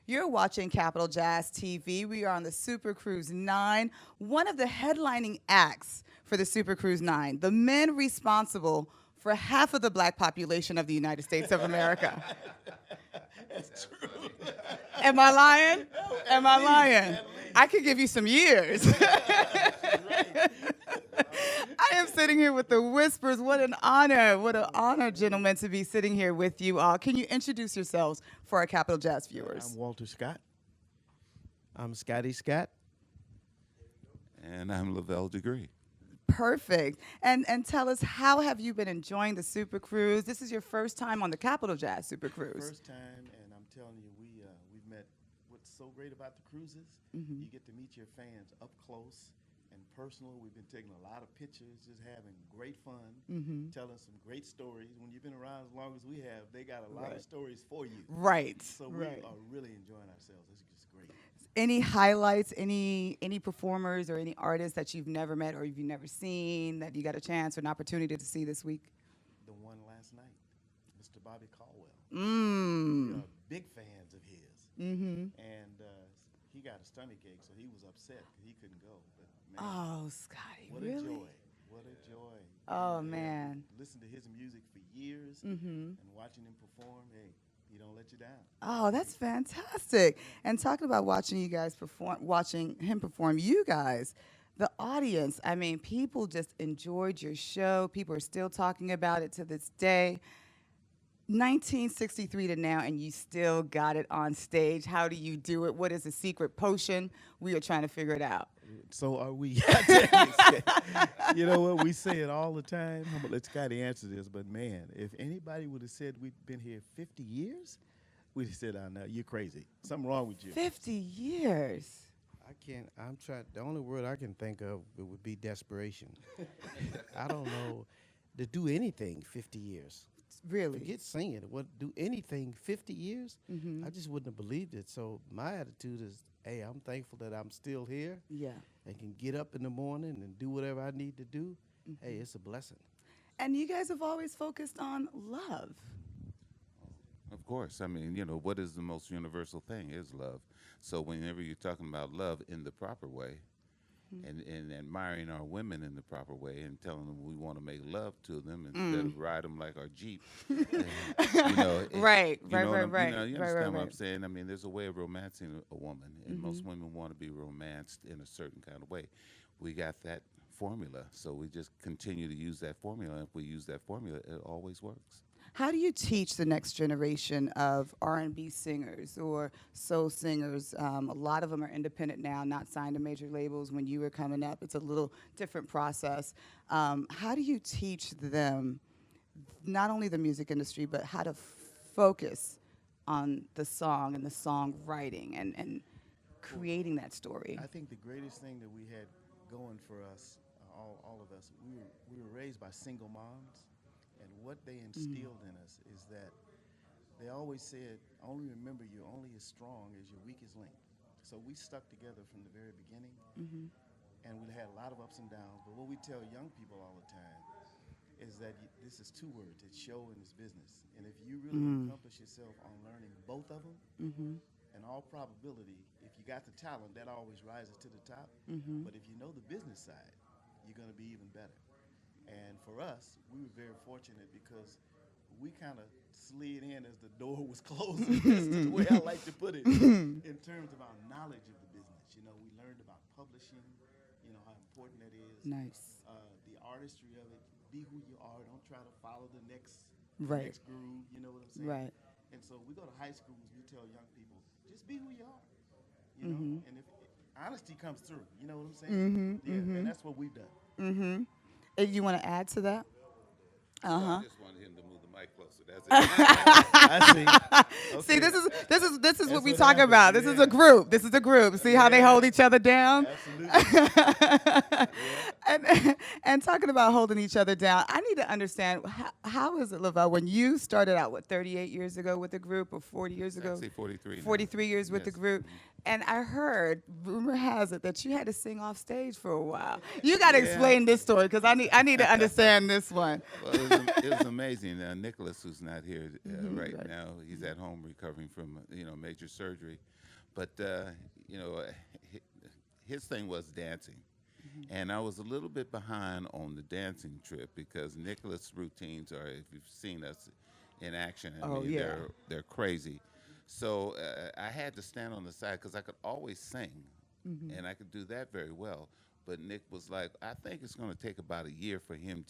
You're watching Capital Jazz TV. We are on the SuperCruise IX, one of the headlining acts for the SuperCruise IX, the men responsible for half of the black population of the United States of America. That's true. Am I lying? Am I lying? I could give you some years. I am sitting here with the Whispers. What an honor, gentlemen, to be sitting here with you all. Can you introduce yourselves for our Capital Jazz viewers? I'm Walter Scott. I'm Scotty Scott. And I'm Lavelle Degree. Perfect. And tell us, how have you been enjoying the Super Cruise? This is your first time on the Capital Jazz Super Cruise. First time, and I'm telling you, we've met. What's so great about the cruises, you get to meet your fans up close and personal. We've been taking a lot of pictures, just having great fun, telling some great stories. When you've been around as long as we have, they got a lot of stories for you. Right. So we are really enjoying ourselves. It's just great. Any highlights, any performers or any artists that you've never met or you've never seen that you got a chance or an opportunity to see this week? The one last night, Mr. Bobby Caldwell. We Mm. are big fans of his. Mm-hmm. And he got a stomach ache, so he was upset because he couldn't go. But man, Oh, Scotty, what really? a joy! What a joy! Oh, And, man. Listen to his music for years, Mm-hmm. and watching him perform. Hey, he don't let you down. Oh, that's fantastic. And talking about watching you guys perform, watching him perform, you guys, the audience, I mean, people just enjoyed your show. People are still talking about it to this day. 1963 to now, and you still got it on stage. How do you do it? What is the secret potion? We are trying to figure it out. So are we. You know what? We say it all the time. I'm gonna let Scotty answer this, but man, if anybody would have said we'd been here 50 years, we'd have said, "Oh no, you're crazy. Something wrong with you." 50 years. I'm trying. The only word I can think of it would be desperation. I don't know to do anything 50 years. Really? Forget singing. What do anything 50 years? Mm-hmm. I just wouldn't have believed it. So my attitude is, hey, I'm thankful that I'm still here Yeah. and can get up in the morning and do whatever I need to do. Hey, it's a blessing. And you guys have always focused on love. Of course. I mean, what is the most universal thing is love. So whenever you're talking about love in the proper way and admiring our women in the proper way and telling them we want to make love to them instead of ride them like our Jeep. and, Right, you know what I'm- right. You Right, understand right, what I'm right. saying? I mean, there's a way of romancing a woman, and most women want to be romanced in a certain kind of way. We got that formula, so we just continue to use that formula. And if we use that formula, it always works. How do you teach the next generation of R&B singers or soul singers? A lot of them are independent now, not signed to major labels. When you were coming up, it's a little different process. How do you teach them not only the music industry, but how to focus on the song and the songwriting and creating that story? I think the greatest thing that we had going for us, all of us, we were raised by single moms, and what they instilled in us is that they always said, only remember you're only as strong as your weakest link. So we stuck together from the very beginning, and we had a lot of ups and downs, but what we tell young people all the time is that this is two words, it's show and it's business. And if you really accomplish yourself on learning both of them, in all probability, if you got the talent, that always rises to the top. But if you know the business side, you're going to be even better. And for us, we were very fortunate because we kind of slid in as the door was closing. That's the way I like to put it. In terms of our knowledge of the business, we learned about publishing, how important that is. Nice. The artistry of it. Be who you are. Don't try to follow the next groove. You know what I'm saying? Right. And so we go to high schools. We tell young people, just be who you are. And if honesty comes through, you know what I'm saying? And that's what we've done. You want to add to that? I just wanted him to move the mic closer. That's it. I see. See, this is what we what talk happens, about. This is a group. This is a group. See how they hold each other down? Absolutely. and and talking about holding each other down, I need to understand how is it, Lavelle, when you started out, what, 38 years ago with the group, or 40 years It's ago? actually 43 now. 43 years with the Yes. group. And I heard, rumor has it, that you had to sing off stage for a while. You got to Yeah. explain this story because I need to understand this one. Well, it was amazing. Nicholas, who's not here right right. now, he's at home recovering from major surgery, but you know, hi- his thing was dancing, and I was a little bit behind on the dancing trip because Nicholas' routines are, if you've seen us in action, I Oh, mean, yeah. they're crazy. So I had to stand on the side because I could always sing, and I could do that very well. But Nick was like, I think it's going to take about a year for him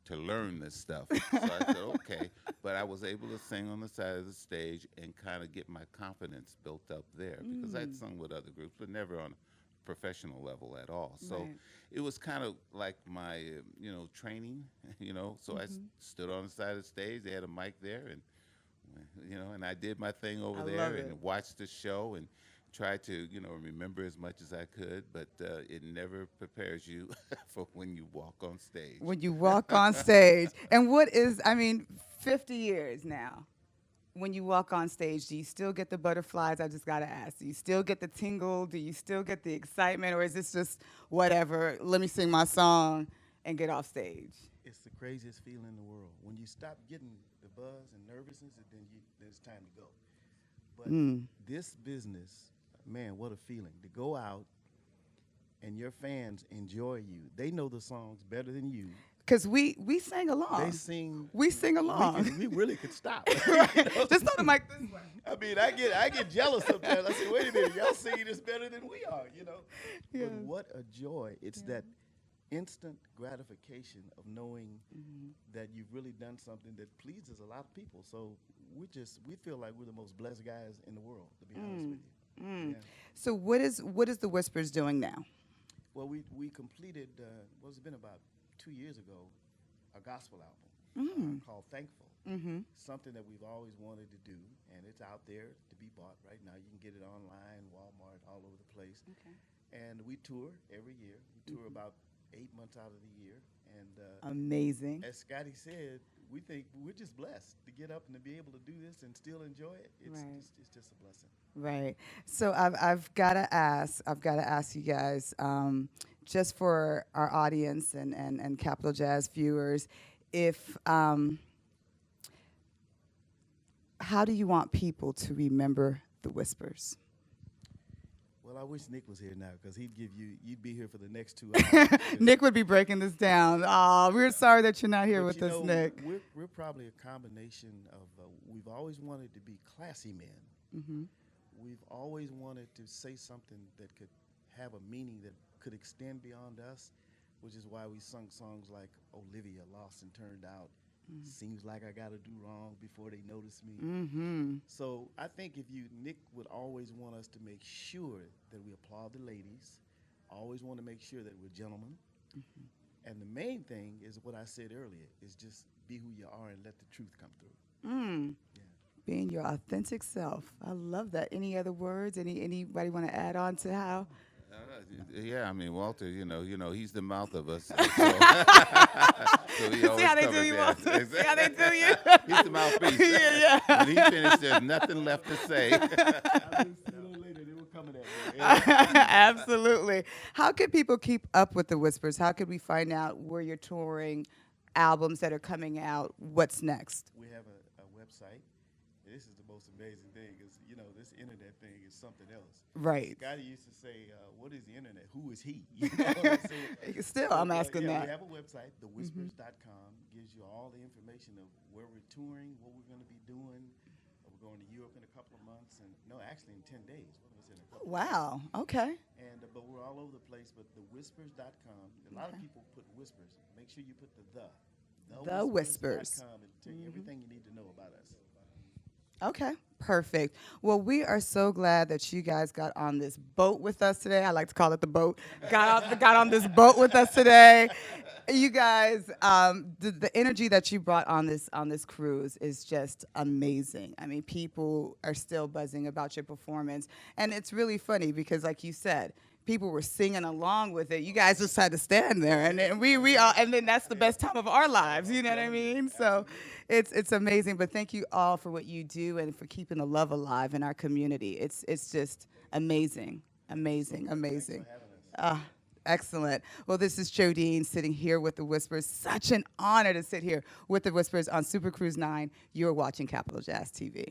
to learn this stuff. So I said, okay. But I was able to sing on the side of the stage and kind of get my confidence built up there because I'd sung with other groups, but never on a professional level at all. So Right. it was kind of like my, training, So stood on the side of the stage. They had a mic there, and and I did my thing over I there love and it. watched the show and tried to, remember as much as I could, but it never prepares you for when you walk on stage. When you walk on stage. And what is, I mean, 50 years now. When you walk on stage, do you still get the butterflies? I just got to ask. Do you still get the tingle? Do you still get the excitement? Or is this just whatever? Let me sing my song and get off stage. It's the craziest feeling in the world. When you stop getting the buzz and nervousness, and then it's time to go. But this business, man, what a feeling to go out and your fans enjoy you. They know the songs better than you. Because we sang along. They sing. We sing along. We really could stop. Just throw the mic this way. I mean, I get jealous sometimes. I say, wait a minute, y'all singing this better than we are. Yeah. But what a joy! It's that instant gratification of knowing that you've really done something that pleases a lot of people. So we feel like we're the most blessed guys in the world, to be honest with you. Yeah. So what is the Whispers doing now? Well, we completed what's it been about 2 years ago, a gospel album called Thankful. Something that we've always wanted to do, and it's out there to be bought right now. You can get it online, Walmart, all over the place. Okay. And we tour every year. We tour about 8 months out of the year. And Amazing. as Scotty said, we think we're just blessed to get up and to be able to do this and still enjoy it. It's just a blessing. Right. So I've got to ask you guys, just for our audience and Capital Jazz viewers, if how do you want people to remember the Whispers? Well, I wish Nick was here now because you'd be here for the next 2 hours. Nick would be breaking this down. Oh, we're sorry that you're not here But with you us, know, Nick. We're probably a combination of, we've always wanted to be classy men. We've always wanted to say something that could have a meaning that could extend beyond us, which is why we sung songs like Olivia, Lost and Turned Out. Seems like I gotta do wrong before they notice me. So I think Nick would always want us to make sure that we applaud the ladies, always want to make sure that we're gentlemen. And the main thing is what I said earlier, is just be who you are and let the truth come through. Yeah. Being your authentic self. I love that. Any other words? Anybody want to add on to how? Yeah, I mean, Walter, he's the mouth of us. So, so he See always how they do covers you, that. Walter? See how they do you? He's the mouthpiece. Yeah. When he finished, there's nothing left to say. Sooner or later, they were coming at me. Absolutely. How can people keep up with the Whispers? How could we find out where you're touring, albums that are coming out? What's next? We have a website. This is the most amazing thing is, this internet thing is something else. Right. Scotty used to say, what is the internet? Who is he? You know what I'm saying? Still, I'm But, asking yeah, that. We have a website, thewhispers.com, gives you all the information of where we're touring, what we're going to be doing. We're going to Europe in a couple of months, and no, actually in 10 days. What was it? Wow. Okay. And but we're all over the place. But thewhispers.com. A lot of people put whispers. Make sure you put The Whispers. .com and tell you everything you need to know about us. Okay, perfect. Well, we are so glad that you guys got on this boat with us today. I like to call it the boat. Got on this boat with us today. You guys, the energy that you brought on this cruise is just amazing. I mean, people are still buzzing about your performance, and it's really funny because, like you said, people were singing along with it. You guys just had to stand there, and then we all, and then that's the best time of our lives. You know what I mean? So, it's amazing. But thank you all for what you do and for keeping the love alive in our community. It's just amazing, amazing, amazing. Excellent. Well, this is Jodine sitting here with the Whispers. Such an honor to sit here with the Whispers on Super Cruise 9. You're watching Capital Jazz TV.